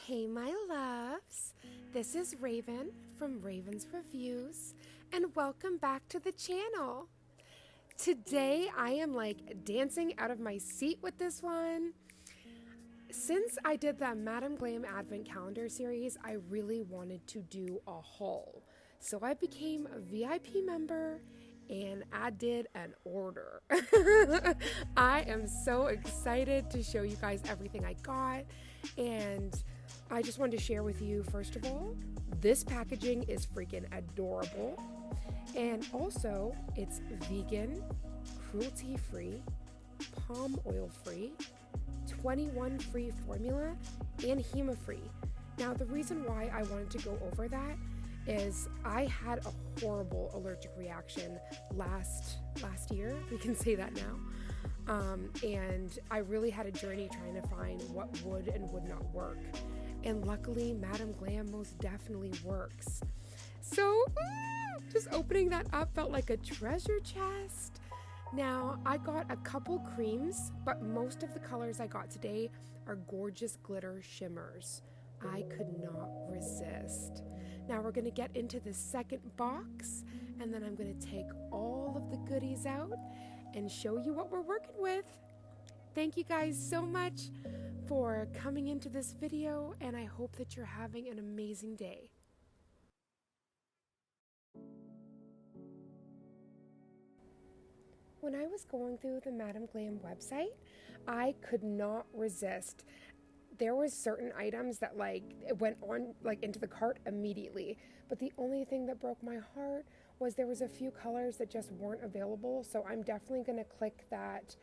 Hey my loves, this is Raven from Raven's Reviews and welcome back to the channel. Today I am like dancing out of my seat with this one. Since I did the Madam Glam Advent Calendar series, I really wanted to do a haul. So I became a VIP member and I did an order. I am so excited to show you guys everything I got, and I just wanted to share with you, first of all, this packaging is freaking adorable, and also it's vegan, cruelty-free, palm oil-free, 21 free formula, and HEMA-free. Now, the reason why I wanted to go over that is I had a horrible allergic reaction last year, we can say that now, and I really had a journey trying to find what would and would not work, and luckily Madam Glam most definitely works. So just opening that up felt like a treasure chest. Now, I got a couple creams, but most of the colors I got today are gorgeous glitter shimmers. I could not resist. Now we're going to get into the second box, and then I'm going to take all of the goodies out and show you what we're working with. Thank you guys so much for coming into this video, and I hope that you're having an amazing day. When I was going through the Madam Glam website, I could not resist. There was certain items that it went on into the cart immediately, but the only thing that broke my heart was there was a few colors that just weren't available. So I'm definitely going to click that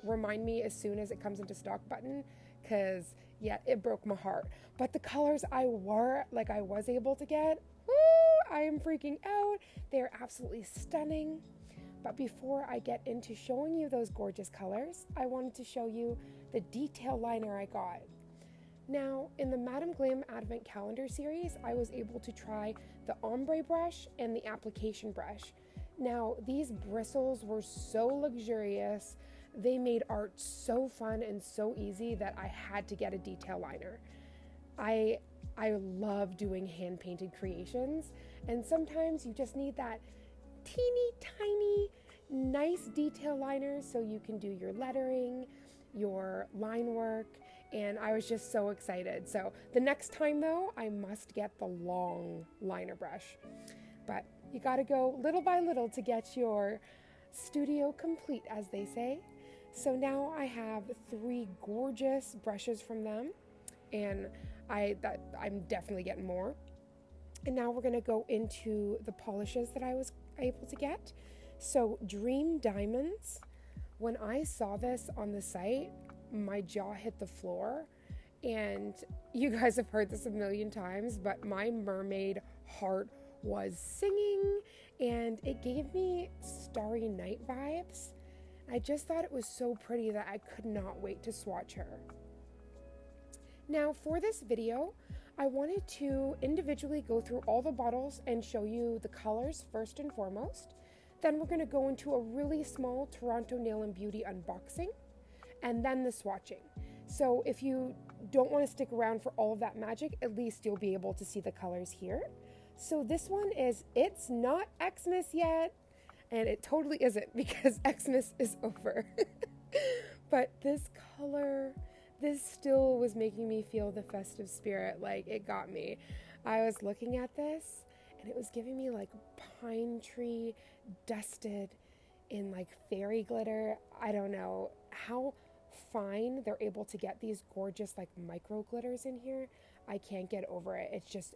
remind me as soon as it comes into stock button, because yeah, it broke my heart. But the colors I was able to get, woo, I am freaking out. They're absolutely stunning. But before I get into showing you those gorgeous colors, I wanted to show you the detail liner I got. Now, in the Madam Glam Advent Calendar series, I was able to try the ombre brush and the application brush. Now, these bristles were so luxurious. They made art so fun and so easy that I had to get a detail liner. I love doing hand-painted creations, and sometimes you just need that teeny tiny nice detail liner so you can do your lettering, your line work, and I was just so excited. So the next time though, I must get the long liner brush. But you gotta go little by little to get your studio complete, as they say. So now I have 3 gorgeous brushes from them, and I'm definitely getting more. And now we're gonna go into the polishes that I was able to get. So Dream Diamonds, when I saw this on the site, my jaw hit the floor, and you guys have heard this a million times, but my mermaid heart was singing, and it gave me Starry Night vibes. I just thought it was so pretty that I could not wait to swatch her. Now for this video, I wanted to individually go through all the bottles and show you the colors first and foremost. Then we're going to go into a really small Toronto Nail and Beauty unboxing, and then the swatching. So if you don't want to stick around for all of that magic, at least you'll be able to see the colors here. So this one is It's Not Xmas Yet, and it totally isn't, because Xmas is over. But this color, this still was making me feel the festive spirit. It got me. I was looking at this and it was giving me pine tree dusted in fairy glitter. I don't know how fine they're able to get these gorgeous micro glitters in here. I can't get over it.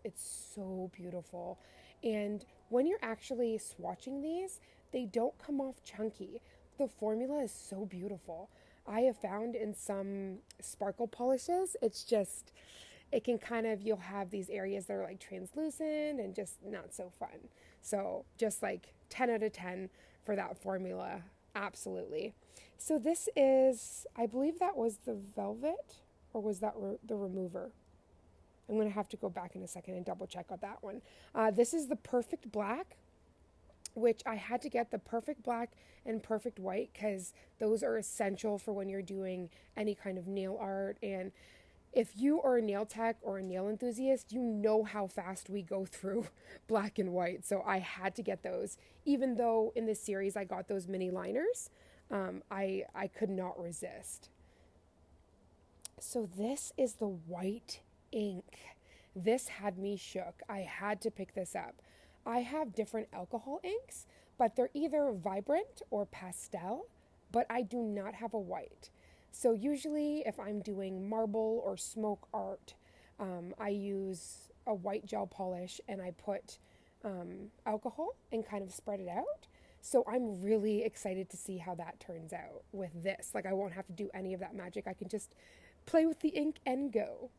It's so beautiful. And when you're actually swatching these, they don't come off chunky. The formula is so beautiful. I have found in some sparkle polishes, it can you'll have these areas that are translucent and just not so fun. So just 10 out of 10 for that formula. Absolutely. So this is, I believe that was the velvet, or was that the remover? I'm going to have to go back in a second and double check on that one. This is the Perfect Black, which I had to get the Perfect Black and Perfect White because those are essential for when you're doing any kind of nail art. And If you are a nail tech or a nail enthusiast, you know how fast we go through black and white. So I had to get those. Even though in this series I got those mini liners, I could not resist. So this is the white ink. This had me shook. I had to pick this up. I have different alcohol inks, but they're either vibrant or pastel, but I do not have a white. So usually if I'm doing marble or smoke art, I use a white gel polish and I put alcohol and kind of spread it out. So I'm really excited to see how that turns out with this. Like I won't have to do any of that magic. I can just play with the ink and go.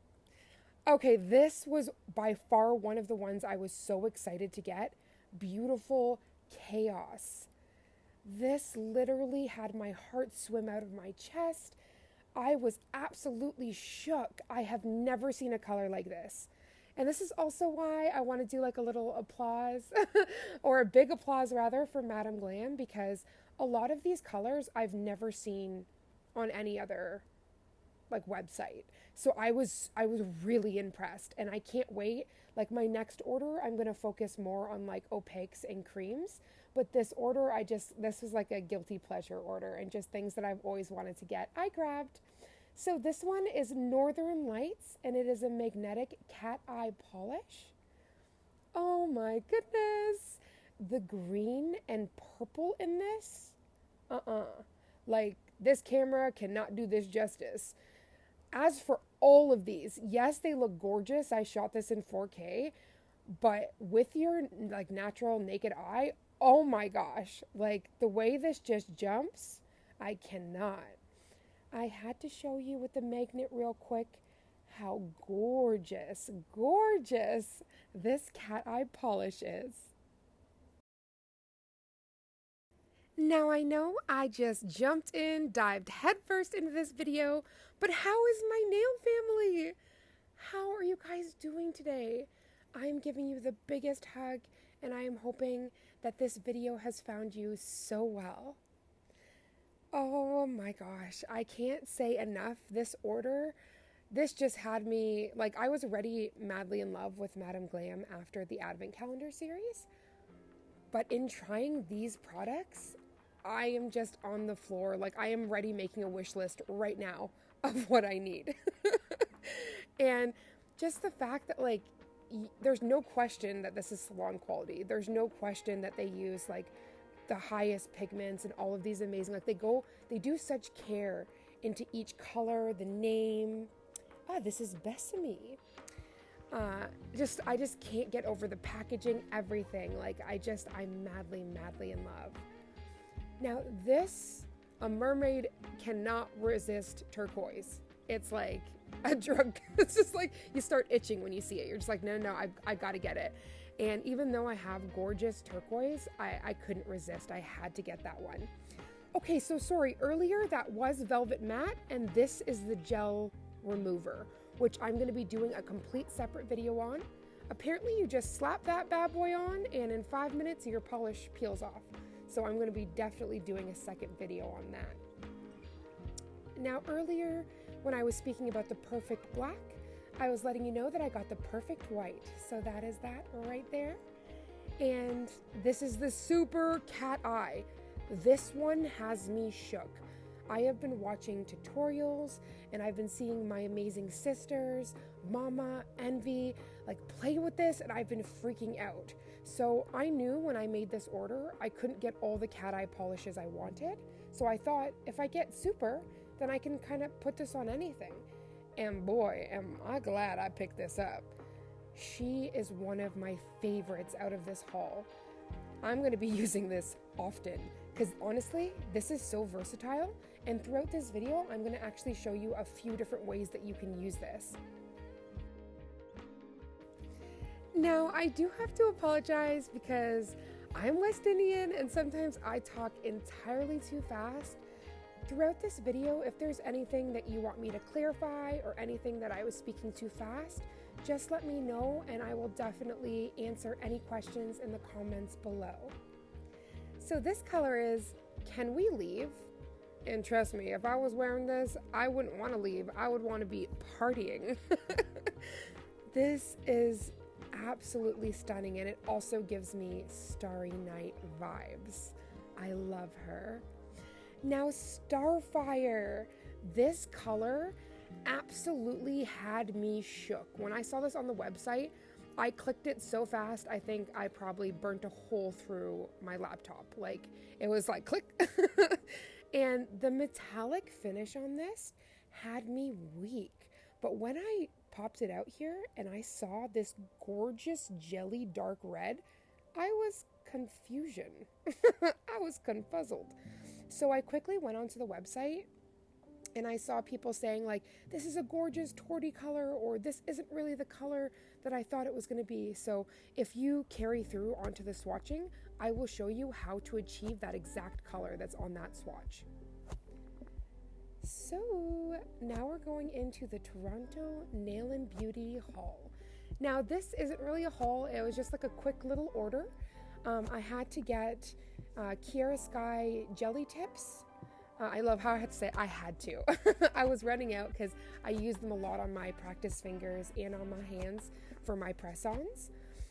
Okay, this was by far one of the ones I was so excited to get. Beautiful Chaos. This literally had my heart swim out of my chest. I was absolutely shook. I have never seen a color like this. And this is also why I want to do like a little applause or a big applause rather for Madam Glam, because a lot of these colors I've never seen on any other like website. So I was really impressed, and I can't wait. Like my next order, I'm going to focus more on like opaques and creams. But this order, this was like a guilty pleasure order, and just things that I've always wanted to get, I grabbed. So this one is Northern Lights, and it is a magnetic cat eye polish. Oh my goodness. The green and purple in this, like this camera cannot do this justice. As for all of these, yes, they look gorgeous. I shot this in 4K, but with your like natural naked eye, oh my gosh, like the way this just jumps, I cannot. I had to show you with the magnet real quick how gorgeous, gorgeous this cat eye polish is. Now I know I just jumped in, dived headfirst into this video, but how is my nail family? How are you guys doing today? I am giving you the biggest hug, and I am hoping that this video has found you so well. Oh my gosh, I can't say enough. This order, this just had me, like I was already madly in love with Madam Glam after the Advent Calendar series, but in trying these products, I am just on the floor. Like I am ready making a wish list right now of what I need. And just the fact that like, there's no question that this is salon quality. There's no question that they use like the highest pigments and all of these amazing, like they do such care into each color, the name. This is Besame. I just can't get over the packaging, everything. Like I'm madly, madly in love. Now this, a mermaid cannot resist turquoise. It's like a drug. It's just like you start itching when you see it. You're just like, no, I've got to get it. And even though I have gorgeous turquoise, I couldn't resist. I had to get that one. Okay, so sorry, earlier that was Velvet Matte, and this is the gel remover, which I'm going to be doing a complete separate video on. Apparently you just slap that bad boy on, and in 5 minutes your polish peels off. So I'm going to be definitely doing a second video on that. Now earlier, when I was speaking about the perfect black, I was letting you know that I got the perfect white. So that is that right there. And this is the super cat eye. This one has me shook. I have been watching tutorials, and I've been seeing my amazing sisters, Mama, Envy, like play with this, and I've been freaking out. So I knew when I made this order, I couldn't get all the cat eye polishes I wanted. So I thought if I get super, then I can kind of put this on anything. And boy, am I glad I picked this up. She is one of my favorites out of this haul. I'm going to be using this often because honestly, this is so versatile. And throughout this video, I'm going to actually show you a few different ways that you can use this. Now, I do have to apologize because I'm West Indian and sometimes I talk entirely too fast. Throughout this video, if there's anything that you want me to clarify or anything that I was speaking too fast, just let me know and I will definitely answer any questions in the comments below. So this color is Can We Leave? And trust me, if I was wearing this, I wouldn't want to leave. I would want to be partying. This is absolutely stunning, and it also gives me Starry Night vibes. I love her. Now, Starfire. This color absolutely had me shook. When I saw this on the website, I clicked it so fast, I think I probably burnt a hole through my laptop. Like, it was like click. And the metallic finish on this had me weak. But when I popped it out here and I saw this gorgeous jelly dark red, I was confusion. I was confuzzled. So I quickly went onto the website and I saw people saying like, this is a gorgeous torty color, or this isn't really the color that I thought it was going to be. So if you carry through onto the swatching, I will show you how to achieve that exact color that's on that swatch. So now we're going into the Toronto Nail and Beauty haul. Now this isn't really a haul, it was just like a quick little order. I had to get Kiara Sky jelly tips. I love how I had to say I had to. I was running out because I use them a lot on my practice fingers and on my hands for my press-ons.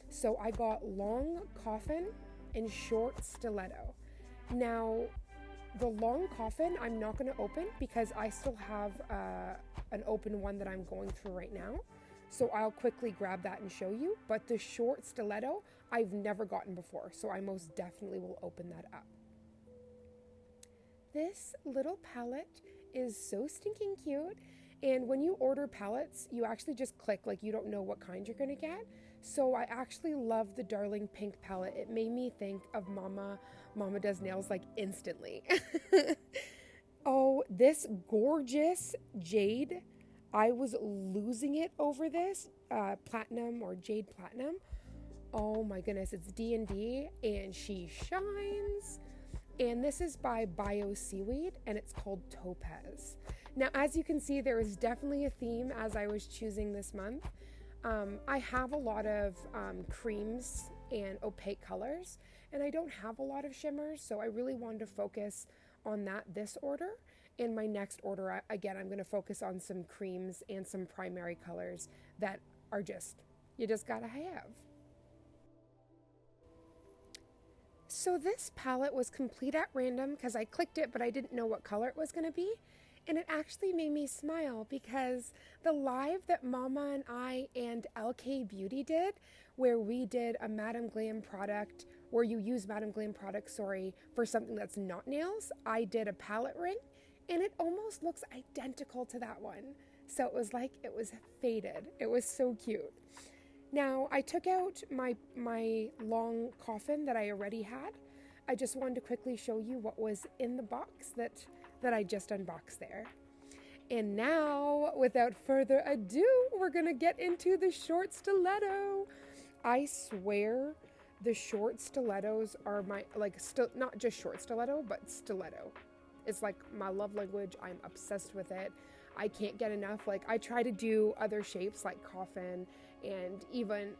So I got long coffin and short stiletto. Now, the long coffin I'm not going to open because I still have an open one that I'm going through right now. So I'll quickly grab that and show you. But the short stiletto I've never gotten before, so I most definitely will open that up. This little palette is so stinking cute, and when you order palettes, you actually just click, like you don't know what kind you're gonna get. So I actually love the Darling Pink palette. It made me think of Mama Does Nails like instantly. Oh, this gorgeous jade. I was losing it over this platinum or jade platinum. Oh my goodness, it's D&D and she shines. And this is by Bio Seaweed and it's called Topaz. Now, as you can see, there is definitely a theme as I was choosing this month. I have a lot of creams and opaque colors, and I don't have a lot of shimmers, so I really wanted to focus on that this order. In my next order, again, I'm going to focus on some creams and some primary colors that are you just gotta have. So this palette was complete at random because I clicked it, but I didn't know what color it was going to be. And it actually made me smile because the live that Mama and I and LK Beauty did, where we did a Madam Glam product, where you use Madam Glam product, for something that's not nails, I did a palette ring, and it almost looks identical to that one. So it was like it was faded. It was so cute. Now, I took out my long coffin that I already had. I just wanted to quickly show you what was in the box that I just unboxed there. And now, without further ado, we're gonna get into the short stiletto. I swear the short stilettos are my, not just short stiletto, but stiletto. It's like my love language. I'm obsessed with it. I can't get enough. Like, I try to do other shapes like coffin and even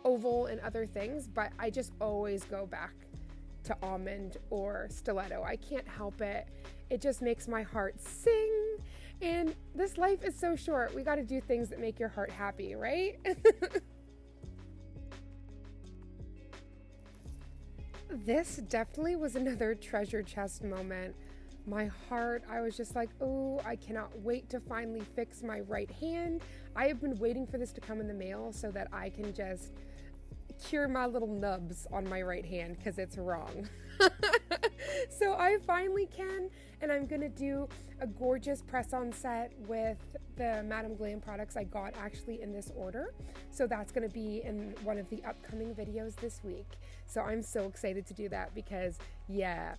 oval and other things, but I just always go back to almond or stiletto. I can't help it. It just makes my heart sing. And this life is so short. We got to do things that make your heart happy, right? This definitely was another treasure chest moment. My heart, I was just like, oh, I cannot wait to finally fix my right hand. I have been waiting for this to come in the mail so that I can just cure my little nubs on my right hand because it's wrong. So I finally can, and I'm gonna do a gorgeous press-on set with the Madam Glam products I got actually in this order. So that's gonna be in one of the upcoming videos this week. So I'm so excited to do that because, yeah,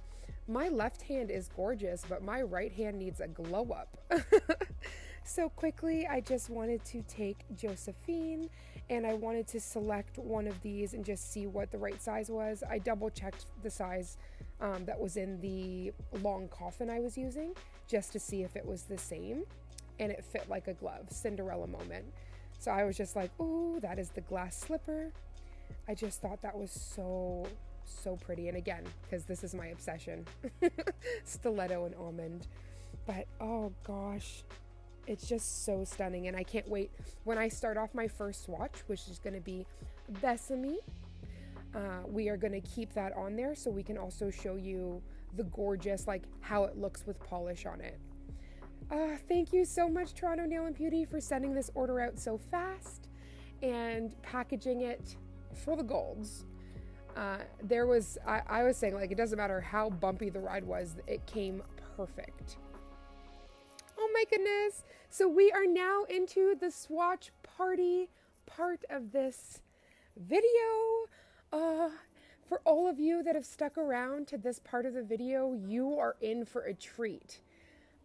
my left hand is gorgeous, but my right hand needs a glow up. So quickly, I just wanted to take Josephine and I wanted to select one of these and just see what the right size was. I double checked the size that was in the long coffin I was using just to see if it was the same, and it fit like a glove. Cinderella moment. So I was just like, ooh, that is the glass slipper. I just thought that was so, so pretty. And again, because this is my obsession, stiletto and almond. But oh gosh, it's just so stunning. And I can't wait when I start off my first swatch, which is going to be Besame. We are going to keep that on there so we can also show you the gorgeous, like how it looks with polish on it. Thank you so much, Toronto Nail and Beauty, for sending this order out so fast and packaging it for the golds. I was saying, like, it doesn't matter how bumpy the ride was, it came perfect. Oh my goodness. So we are now into the Swatch Party part of this video. For all of you that have stuck around to this part of the video, you are in for a treat.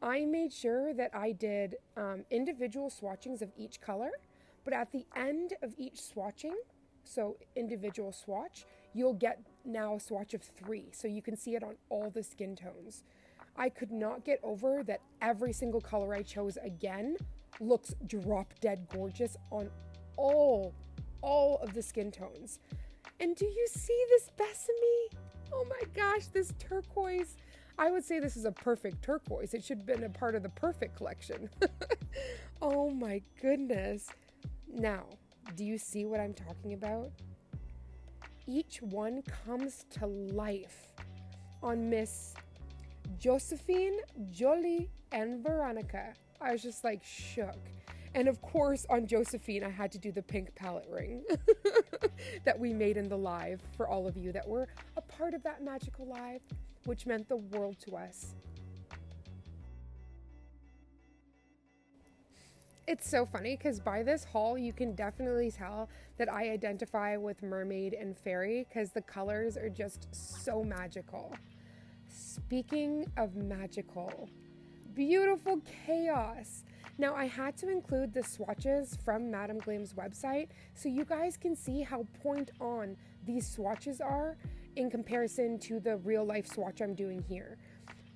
I made sure that I did individual swatchings of each color, but at the end of each swatching, so individual swatch, you'll get now a swatch of 3, so you can see it on all the skin tones. I could not get over that every single color I chose again looks drop dead gorgeous on all of the skin tones. And do you see this Besame? Oh my gosh, this turquoise. I would say this is a perfect turquoise. It should have been a part of the perfect collection. Oh my goodness. Now, do you see what I'm talking about? Each one comes to life on Miss Josephine, Jolie, and Veronica. I was just like shook. And of course, on Josephine, I had to do the pink palette ring that we made in the live for all of you that were a part of that magical live, which meant the world to us. It's so funny because by this haul, you can definitely tell that I identify with mermaid and fairy because the colors are just so magical. Speaking of magical, beautiful chaos. Now, I had to include the swatches from Madam Glam's website so you guys can see how point on these swatches are in comparison to the real life swatch I'm doing here.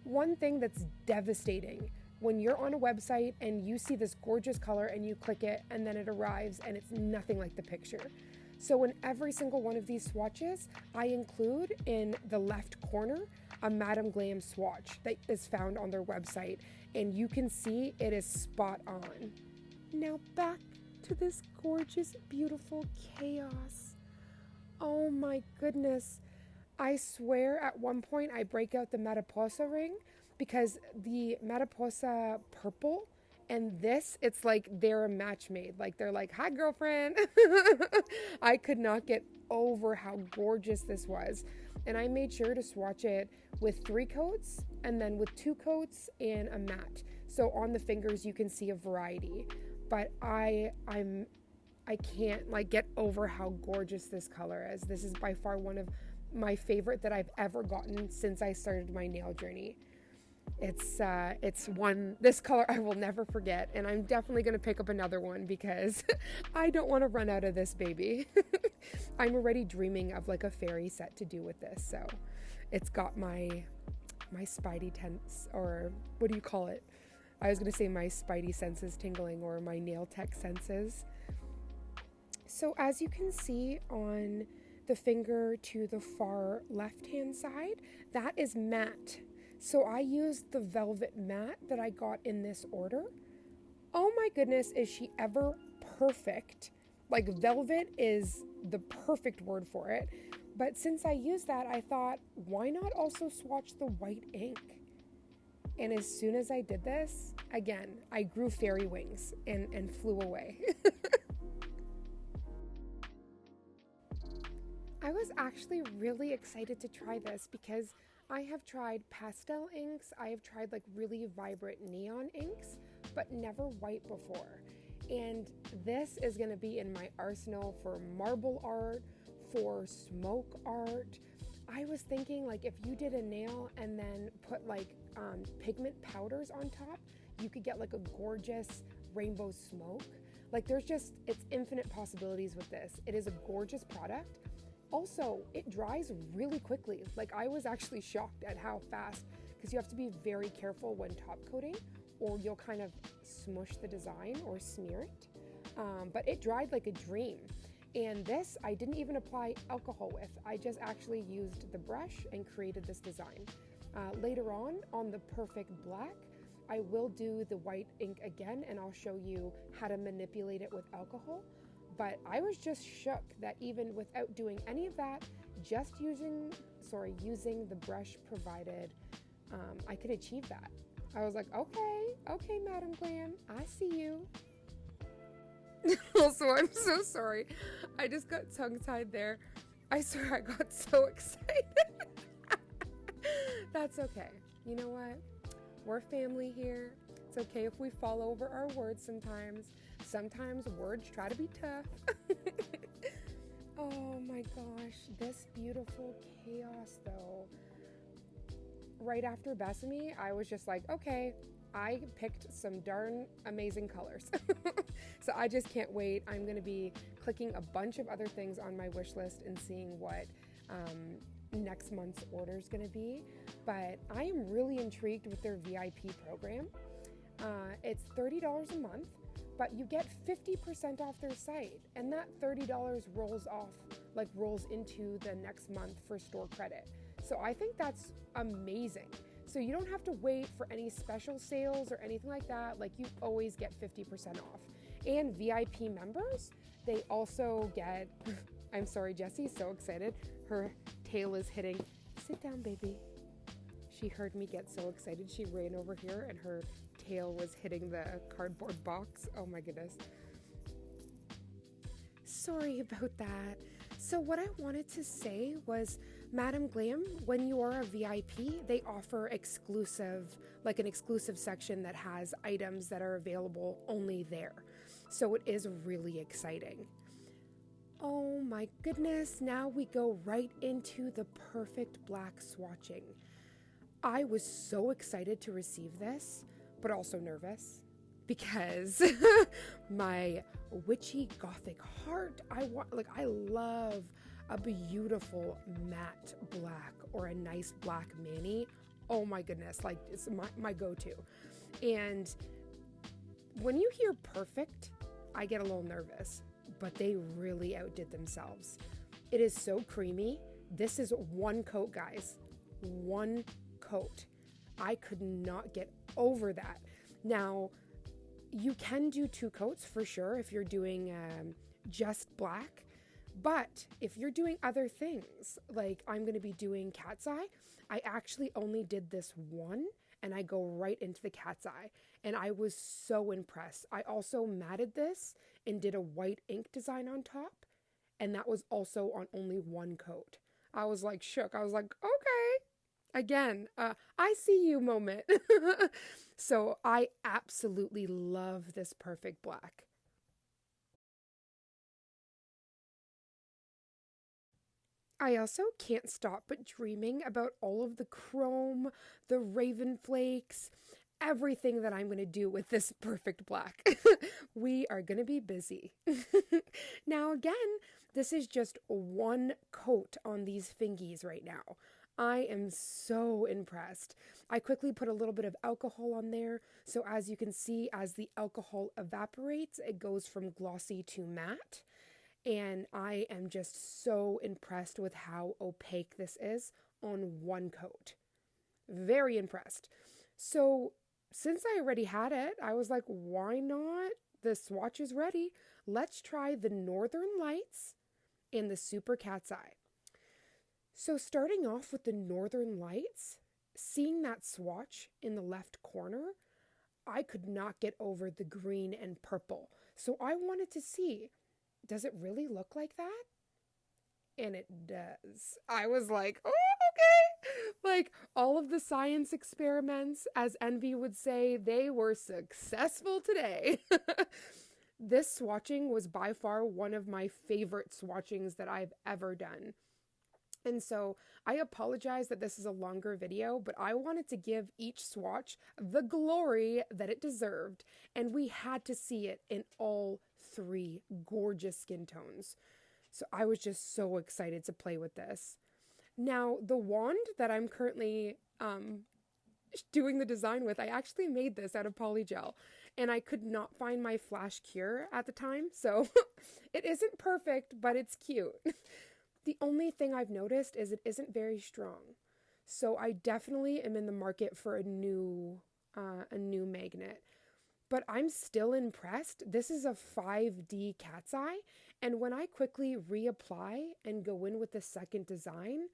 One thing that's devastating when you're on a website and you see this gorgeous color and you click it and then it arrives and it's nothing like the picture. So in every single one of these swatches, I include in the left corner a Madam Glam swatch that is found on their website, and you can see it is spot on. Now back to this gorgeous, beautiful chaos. Oh my goodness. I swear at one point I break out the Mariposa ring because the Mariposa purple and this, it's like they're a match made. Like they're like, hi girlfriend. I could not get over how gorgeous this was. And I made sure to swatch it with 3 coats and then with 2 coats and a matte. So on the fingers you can see a variety. But I can't like get over how gorgeous this color is. This is by far one of my favorite that I've ever gotten since I started my nail journey. It's one, this color I will never forget, and I'm definitely going to pick up another one because I don't want to run out of this baby. I'm already dreaming of like a fairy set to do with this, so it's got my spidey tense, or what do you call it? I was going to say my spidey senses tingling, or my nail tech senses. So as you can see on the finger to the far left hand side, that is matte. So I used the velvet matte that I got in this order. Oh my goodness, is she ever perfect? Like velvet is the perfect word for it. But since I used that, I thought, why not also swatch the white ink? And as soon as I did this, again, I grew fairy wings and flew away. I was actually really excited to try this because I have tried pastel inks, I have tried like really vibrant neon inks, but never white before. And this is going to be in my arsenal for marble art, for smoke art. I was thinking like if you did a nail and then put like pigment powders on top, you could get like a gorgeous rainbow smoke. Like there's just, it's infinite possibilities with this. It is a gorgeous product. Also, it dries really quickly. Like I was actually shocked at how fast, because you have to be very careful when top coating or you'll kind of smush the design or smear it. But it dried like a dream. And this, I didn't even apply alcohol with. I just actually used the brush and created this design. Later on the perfect black, I will do the white ink again, and I'll show you how to manipulate it with alcohol. But I was just shook that even without doing any of that, just using the brush provided, I could achieve that. I was like, okay, Madam Glam, I see you. Also, I'm so sorry. I just got tongue-tied there. I swear I got so excited. That's okay. You know what? We're family here. It's okay if we fall over our words sometimes. Sometimes words try to be tough. Oh my gosh, this beautiful chaos though. Right after Besame, I was just like, okay, I picked some darn amazing colors. So I just can't wait. I'm going to be clicking a bunch of other things on my wish list and seeing what next month's order is going to be. But I am really intrigued with their VIP program. It's $30 a month, but you get 50% off their site. And that $30 rolls into the next month for store credit. So I think that's amazing. So you don't have to wait for any special sales or anything like that. Like, you always get 50% off. And VIP members, they also get, I'm sorry, Jessie's so excited. Her tail is hitting. Sit down, baby. She heard me get so excited. She ran over here and her tail was hitting the cardboard box. Oh my goodness. Sorry about that. So what I wanted to say was, Madam Glam, when you are a VIP, they offer an exclusive section that has items that are available only there. So it is really exciting. Oh my goodness, now we go right into the perfect black swatching. I was so excited to receive this, but also nervous because my witchy gothic heart, I love a beautiful matte black or a nice black mani. Oh my goodness, like, it's my go-to. And when you hear perfect, I get a little nervous, but they really outdid themselves. It is so creamy. This is one coat, guys. One coat. I could not get over that. Now, you can do 2 coats for sure if you're doing just black. But if you're doing other things, like I'm going to be doing cat's eye, I actually only did this one and I go right into the cat's eye. And I was so impressed. I also matted this and did a white ink design on top. And that was also on only 1 coat. I was like shook. I was like, okay. Again, I see you moment. So I absolutely love this perfect black. I also can't stop but dreaming about all of the chrome, the raven flakes, everything that I'm going to do with this perfect black. We are going to be busy. Now again, this is just 1 coat on these fingies right now. I am so impressed. I quickly put a little bit of alcohol on there. So as you can see, as the alcohol evaporates, it goes from glossy to matte. And I am just so impressed with how opaque this is on 1 coat. Very impressed. So since I already had it, I was like, why not? The swatch is ready. Let's try the Northern Lights and the Super Cat's Eye. So starting off with the Northern Lights, seeing that swatch in the left corner, I could not get over the green and purple. So I wanted to see, does it really look like that? And it does. I was like, oh, okay. Like, all of the science experiments, as Envy would say, they were successful today. This swatching was by far one of my favorite swatchings that I've ever done. And so I apologize that this is a longer video, but I wanted to give each swatch the glory that it deserved. And we had to see it in all 3 gorgeous skin tones. So I was just so excited to play with this. Now, the wand that I'm currently doing the design with, I actually made this out of polygel. and I could not find my flash cure at the time, so it isn't perfect, but it's cute. The only thing I've noticed is it isn't very strong. So I definitely am in the market for a new magnet. But I'm still impressed. This is a 5D cat's eye, and when I quickly reapply and go in with the second design,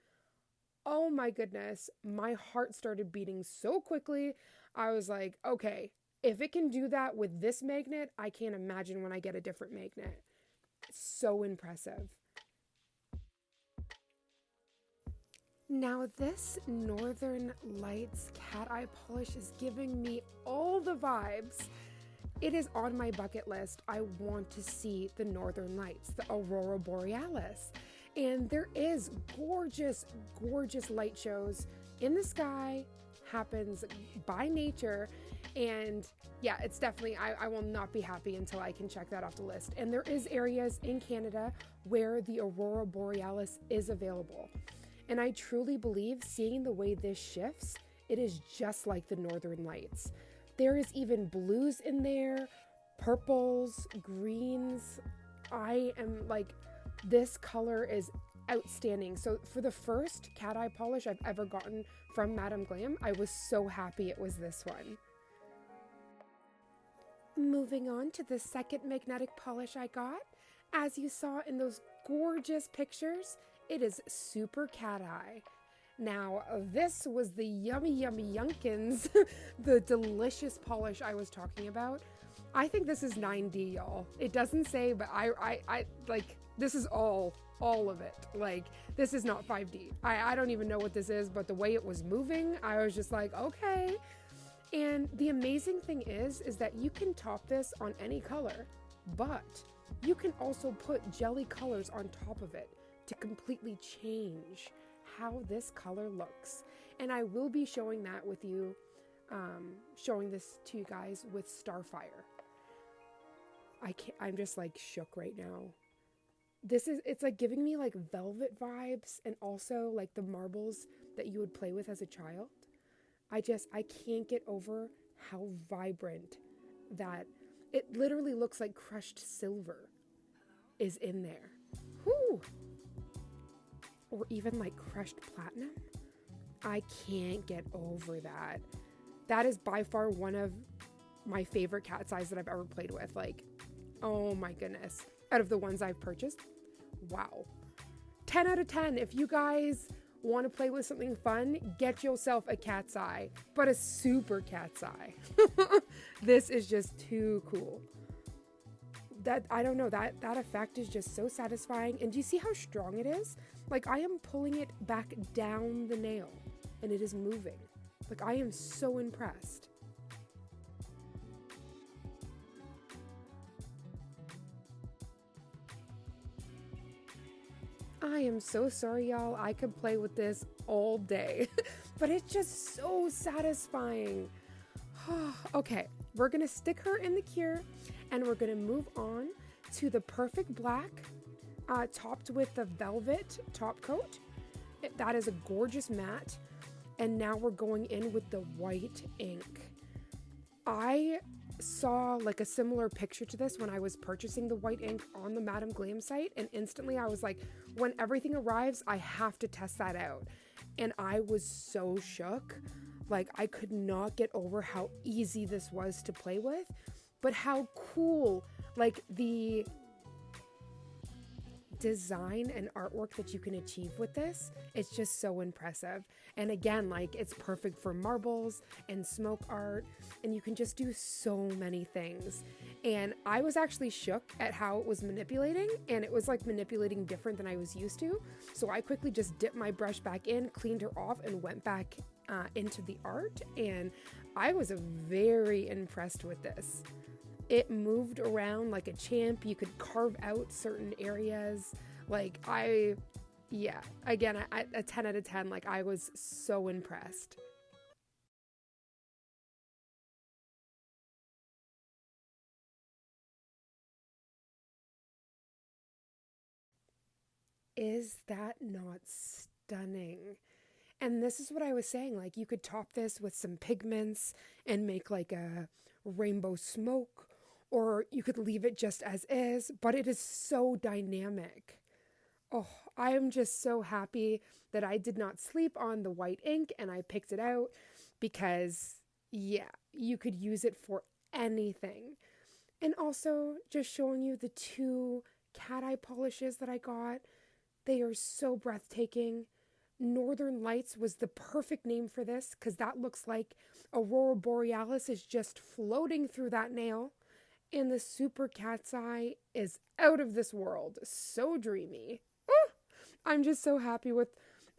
oh my goodness, my heart started beating so quickly. I was like, okay, if it can do that with this magnet, I can't imagine when I get a different magnet. It's so impressive. Now this Northern Lights cat eye polish is giving me all the vibes. It is on my bucket list. I want to see the Northern Lights, the Aurora Borealis. And there is gorgeous, gorgeous light shows in the sky, happens by nature. And yeah, it's definitely, I will not be happy until I can check that off the list. And there is areas in Canada where the Aurora Borealis is available. And I truly believe, seeing the way this shifts, it is just like the Northern Lights. There is even blues in there, purples, greens. I am like, this color is outstanding. So for the first cat eye polish I've ever gotten from Madam Glam, I was so happy it was this one. Moving on to the second magnetic polish I got. As you saw in those gorgeous pictures, it is super cat eye. Now, this was the yummy, yummy yunkins, the delicious polish I was talking about. I think this is 9D, y'all. It doesn't say, but I like, this is all of it. Like, this is not 5D. I don't even know what this is, but the way it was moving, I was just like, okay. And the amazing thing is that you can top this on any color, but you can also put jelly colors on top of it to completely change how this color looks. And I will be showing that with you, showing this to you guys with Starfire. I'm just like shook right now. It's like giving me like velvet vibes, and also like the marbles that you would play with as a child. I can't get over how vibrant that, it literally looks like crushed silver is in there. Whoo! Or even like crushed platinum. I can't get over that. That is by far one of my favorite cat's eyes that I've ever played with. Like, oh my goodness. Out of the ones I've purchased, wow. 10 out of 10. If you guys want to play with something fun, get yourself a cat's eye, but a super cat's eye. This is just too cool. That, I don't know, that effect is just so satisfying. And do you see how strong it is? Like, I am pulling it back down the nail and it is moving. Like, I am so impressed. I am so sorry, y'all. I could play with this all day, but it's just so satisfying. Okay, we're gonna stick her in the cure, and we're gonna move on to the Perfect Black, topped with the velvet top coat. That is a gorgeous matte. And now we're going in with the white ink. I saw like a similar picture to this when I was purchasing the white ink on the Madam Glam site, and instantly I was like, when everything arrives, I have to test that out. And I was so shook. Like, I could not get over how easy this was to play with, but how cool, like, the design and artwork that you can achieve with this. It's just so impressive. And again, like, it's perfect for marbles and smoke art, and you can just do so many things. And I was actually shook at how it was manipulating, and it was like manipulating different than I was used to. So I quickly just dipped my brush back in, cleaned her off, and went back into the art. And I was very impressed with this. It moved around like a champ. You could carve out certain areas. Like, yeah, again, a 10 out of 10, like, I was so impressed. Is that not stunning? And this is what I was saying, like, you could top this with some pigments and make like a rainbow smoke, or you could leave it just as is, but it is so dynamic. Oh, I am just so happy that I did not sleep on the white ink and I picked it out because, yeah, you could use it for anything. And also, just showing you the two cat eye polishes that I got. They are so breathtaking. Northern Lights was the perfect name for this because that looks like Aurora Borealis is just floating through that nail. And the Super Cat's Eye is out of this world. So dreamy. Oh, I'm just so happy with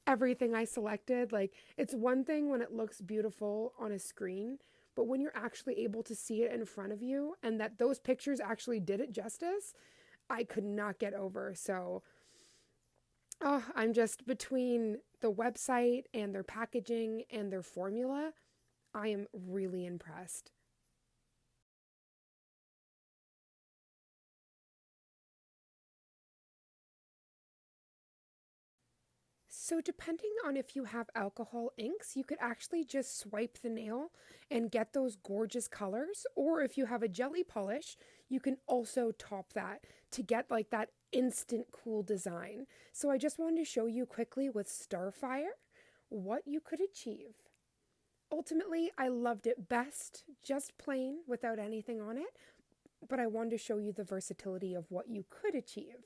everything I selected. Like, it's one thing when it looks beautiful on a screen, but when you're actually able to see it in front of you and that those pictures actually did it justice, I could not get over. So, I'm just between the website and their packaging and their formula, I am really impressed. So depending on if you have alcohol inks, you could actually just swipe the nail and get those gorgeous colors. Or if you have a jelly polish, you can also top that to get like that instant cool design. So I just wanted to show you quickly with Starfire what you could achieve. Ultimately, I loved it best just plain without anything on it, but I wanted to show you the versatility of what you could achieve.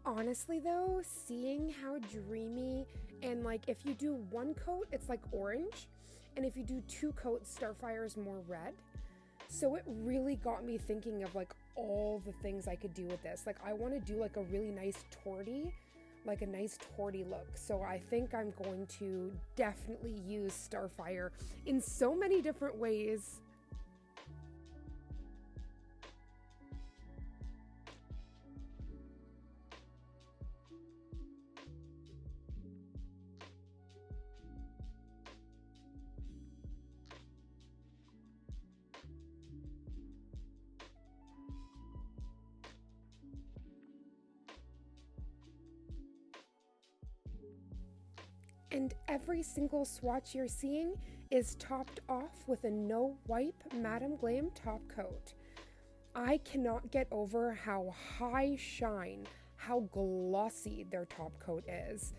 Honestly though, seeing how dreamy and like if you do one coat, it's like orange, and if you do two coats, Starfire is more red. So it really got me thinking of like all the things I could do with this. Like I want to do like a really nice torty, like a nice torty look. So I think I'm going to definitely use Starfire in so many different ways. And every single swatch you're seeing is topped off with a no wipe Madam Glam top coat. I cannot get over how high shine, how glossy their top coat is.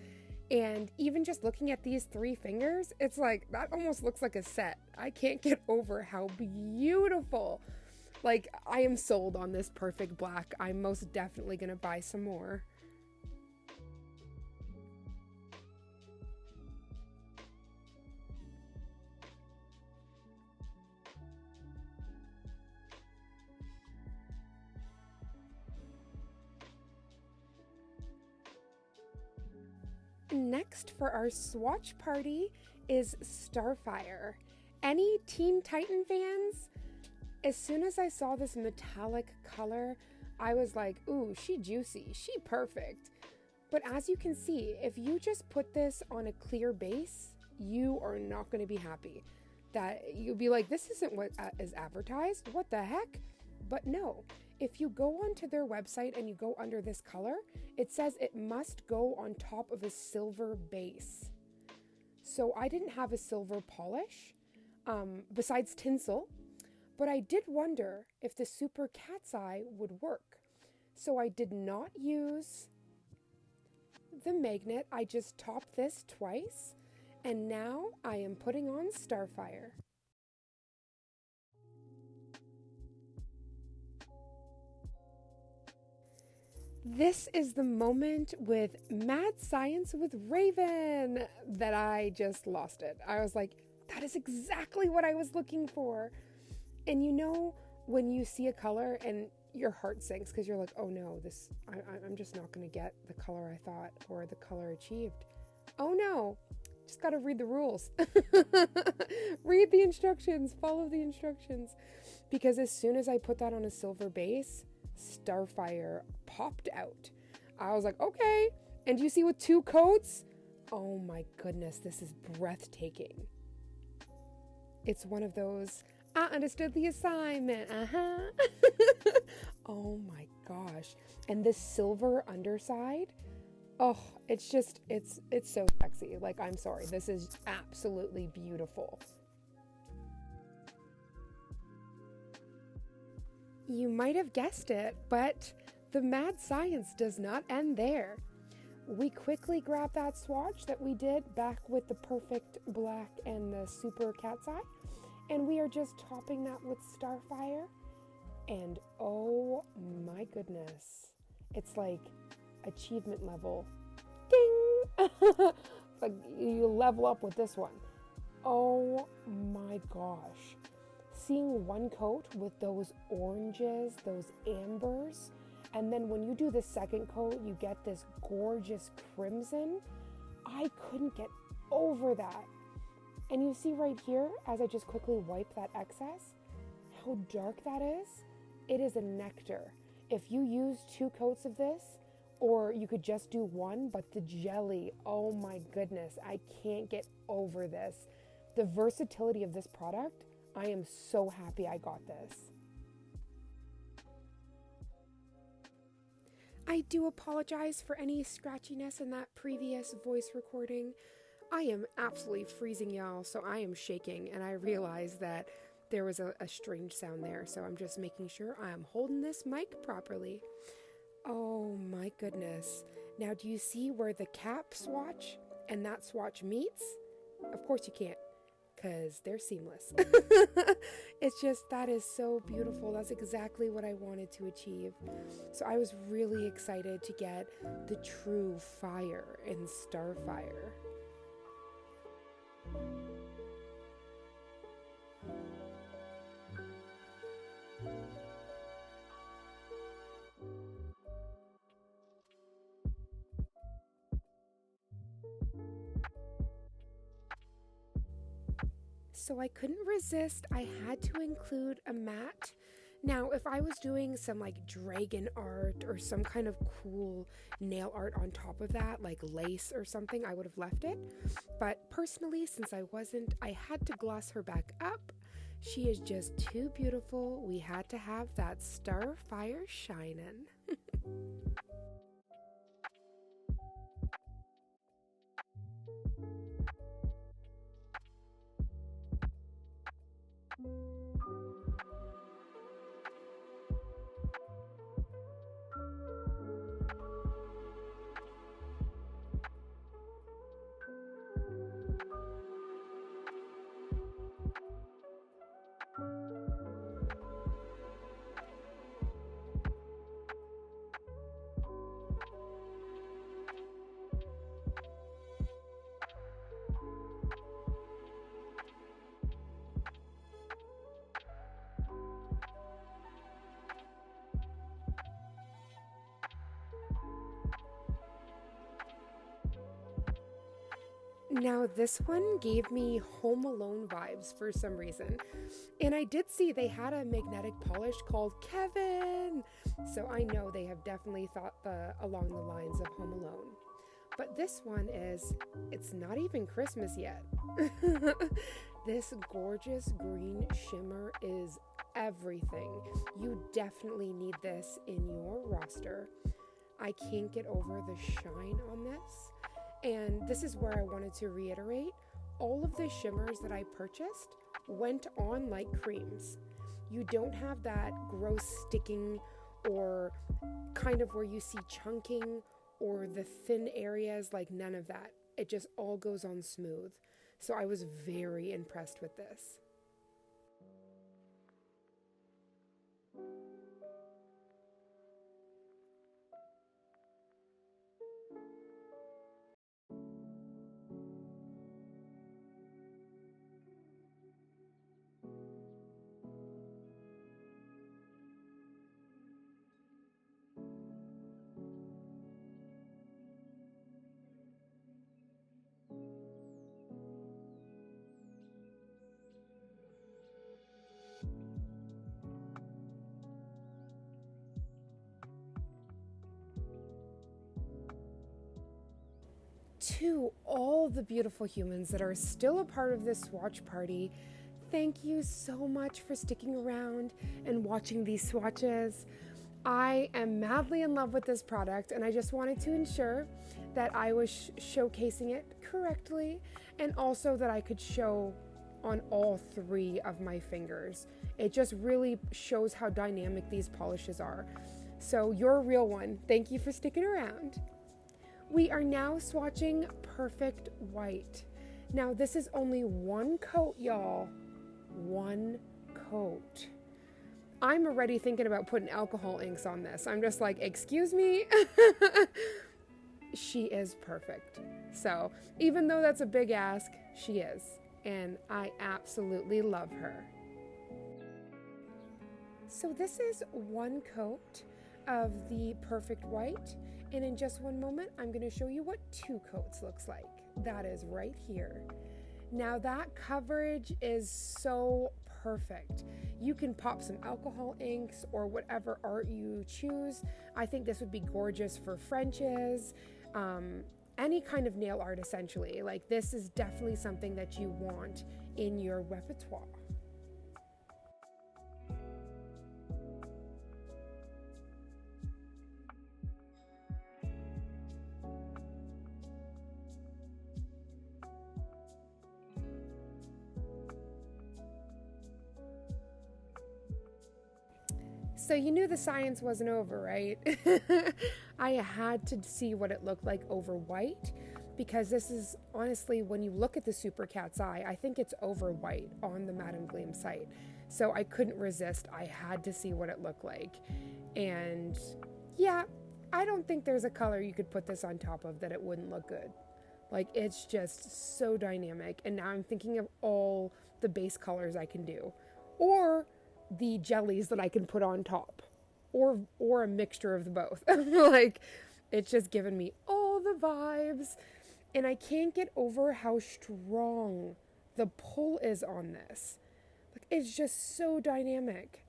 And even just looking at these three fingers, it's like, that almost looks like a set. I can't get over how beautiful. Like, I am sold on this perfect black. I'm most definitely gonna buy some more. Next for our swatch party is Starfire. Any Teen Titan fans? As soon as I saw this metallic color, I was like, ooh, she juicy, she perfect. But as you can see, if you just put this on a clear base, you are not going to be happy. That you'll be like, this isn't what is advertised. What the heck? But no, if you go onto their website and you go under this color, it says it must go on top of a silver base. So I didn't have a silver polish besides tinsel, but I did wonder if the Super Cat's Eye would work. So I did not use the magnet. I just topped this twice, and now I am putting on Starfire. This is the moment with Mad Science with Raven that I just lost it. I was like, that is exactly what I was looking for. And you know, when you see a color and your heart sinks because you're like, oh no, I'm just not going to get the color I thought or the color achieved. Oh no, Just got to read the rules. Read the instructions, follow the instructions. Because as soon as I put that on a silver base, Starfire popped out. I was like, okay. And do you see with 2 coats? Oh my goodness, this is breathtaking. It's one of those, I understood the assignment, Oh my gosh. And this silver underside, oh, it's just, it's so sexy. Like, I'm sorry, this is absolutely beautiful. You might have guessed it, but the mad science does not end there. We quickly grabbed that swatch that we did back with the perfect black and the super cat's eye, and we are just topping that with Starfire, and oh my goodness, it's like achievement level. Ding! Like you level up with this one. Oh my gosh. Seeing one coat with those oranges, those ambers, and then when you do the second coat, you get this gorgeous crimson. I couldn't get over that. And you see right here, as I just quickly wipe that excess, how dark that is? It is a nectar. If you use 2 coats of this, or you could just do 1, but the jelly, oh my goodness, I can't get over this. The versatility of this product, I am so happy I got this. I do apologize for any scratchiness in that previous voice recording. I am absolutely freezing, y'all, so I am shaking, and I realized that there was a strange sound there, so I'm just making sure I'm holding this mic properly. Oh my goodness. Now, do you see where the cap swatch and that swatch meets? Of course you can't, because they're seamless. It's just, that is so beautiful. That's exactly what I wanted to achieve. So I was really excited to get the true fire in Starfire. So I couldn't resist. I had to include a matte. Now, if I was doing some like dragon art or some kind of cool nail art on top of that, like lace or something, I would have left it. But personally, since I wasn't, I had to gloss her back up. She is just too beautiful. We had to have that Starfire shining. Now, this one gave me Home Alone vibes for some reason. And I did see they had a magnetic polish called Kevin. So I know they have definitely thought along the lines of Home Alone. But this one is, it's not even Christmas yet. This gorgeous green shimmer is everything. You definitely need this in your roster. I can't get over the shine on this. And this is where I wanted to reiterate, all of the shimmers that I purchased went on like creams. You don't have that gross sticking or kind of where you see chunking or the thin areas, like none of that. It just all goes on smooth. So I was very impressed with this. to all the beautiful humans that are still a part of this swatch party, thank you so much for sticking around and watching these swatches. I am madly in love with this product, and I just wanted to ensure that I was showcasing it correctly, and also that I could show on all 3 of my fingers. It just really shows how dynamic these polishes are. So you're a real one. Thank you for sticking around. We are now swatching Perfect White. Now this is only 1 coat, y'all. 1 coat. I'm already thinking about putting alcohol inks on this. I'm just like, excuse me? She is perfect. So even though that's a big ask, she is. And I absolutely love her. So this is 1 coat of the Perfect White. And in just one moment, I'm going to show you what 2 coats looks like. That is right here. Now that coverage is so perfect. You can pop some alcohol inks or whatever art you choose. I think this would be gorgeous for Frenches, any kind of nail art essentially. Like, this is definitely something that you want in your repertoire. So you knew the science wasn't over, right? I had to see what it looked like over white, because this is honestly, when you look at the Super Cat's Eye, I think it's over white on the Madam Glam site. So I couldn't resist. I had to see what it looked like. And yeah, I don't think there's a color you could put this on top of that it wouldn't look good. Like, it's just so dynamic. And now I'm thinking of all the base colors I can do. Or the jellies that I can put on top, or a mixture of the both. Like, it's just given me all the vibes, and I can't get over how strong the pull is on this. Like, it's just so dynamic.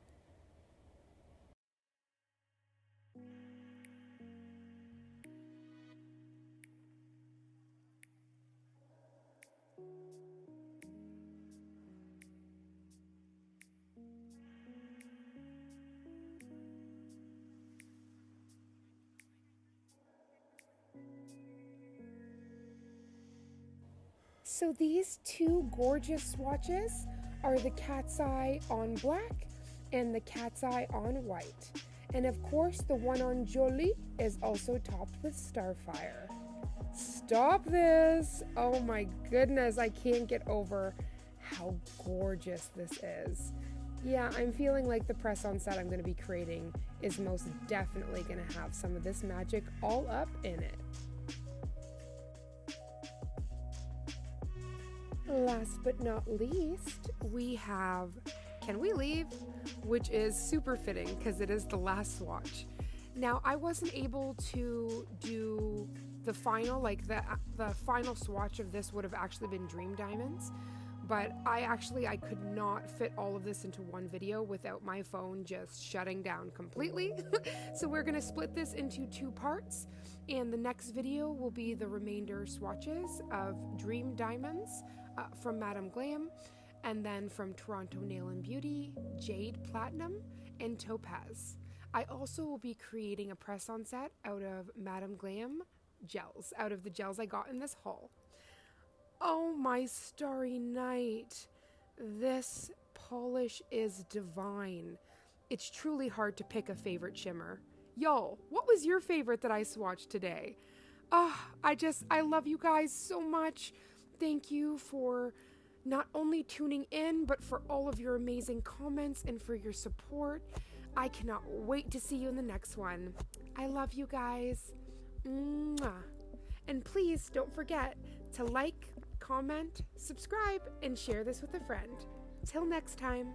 So these 2 gorgeous swatches are the Cat's Eye on black and the Cat's Eye on white. And of course, the one on Jolie is also topped with Starfire. Stop this! Oh my goodness, I can't get over how gorgeous this is. Yeah, I'm feeling like the press-on set I'm going to be creating is most definitely going to have some of this magic all up in it. Last but not least, we have Can We Leave?, which is super fitting because it is the last swatch. Now, I wasn't able to do the final, like the final swatch of this would have actually been Dream Diamonds, but I could not fit all of this into one video without my phone just shutting down completely. So we're going to split this into 2 parts, and the next video will be the remainder swatches of Dream Diamonds from Madam Glam, and then from Toronto Nail and Beauty, Jade Platinum, and Topaz. I also will be creating a press-on set out of Madam Glam gels, out of the gels I got in this haul. Oh my starry night. This polish is divine. It's truly hard to pick a favorite shimmer. Y'all, what was your favorite that I swatched today? I love you guys so much. Thank you for not only tuning in, but for all of your amazing comments and for your support. I cannot wait to see you in the next one. I love you guys. Mwah. And please don't forget to like, comment, subscribe, and share this with a friend. Till next time.